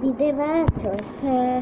দিতে পারছো? হ্যাঁ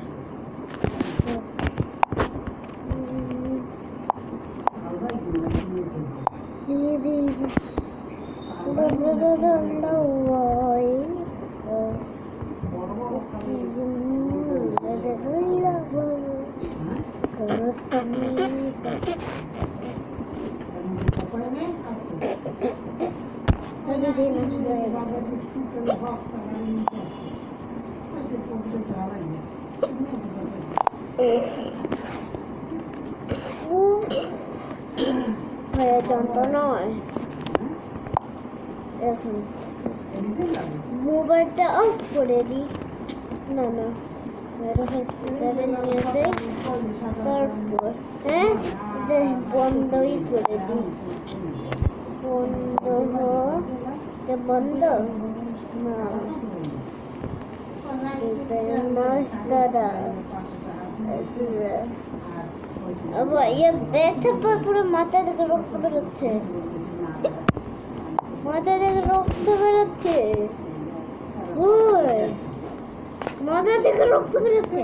যন্ত্রণা হয় এখন। মোবাইলটা অফ করে দিই। না না, হসপিটালে নিয়ে যাই, তারপর বন্ধই করে দিই। বন্ধ না দাদা, ব্যথা পুরো মাথা থেকে রক্ত বেরোচ্ছে, মাথা থেকে রক্ত বেরোচ্ছে, মাথা থেকে রক্ত বেরোচ্ছে।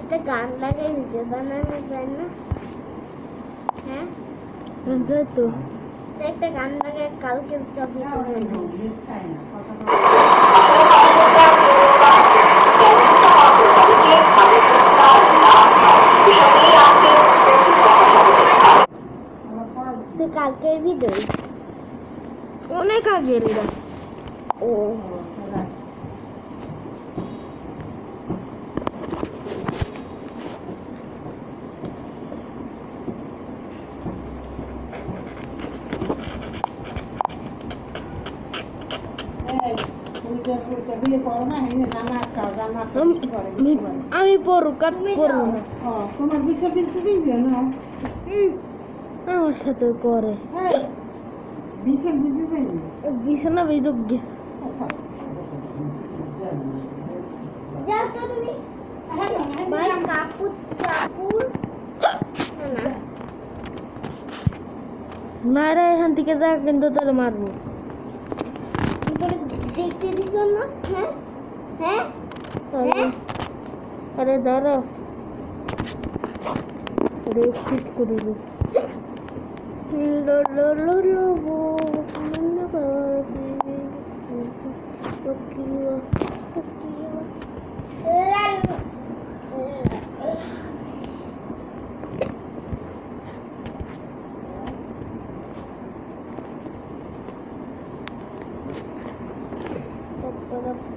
এটা গান লাগাই ভিডিও বানানো যায় না? হ্যাঁ তো একটা গান লাগাই কালকে কালকের ভিডিও অনেক আগের এরা। ও আমি পড়ুক আর পড়ুন, তোমার বিষয় বিলতে দিবে না, আমার সাথে করে বিষয় বিলতে যাইবে বিছানা বিযোগ্য। যাও তো তুমি ভাই কাপড় চাপুর না না রে, এখান থেকে যা, কিন্তু তোর মারবো। তোরে দেখতে দিছ না? হ্যাঁ আরে দাঁড়া, রেট ঠিক করে লো লো লো লো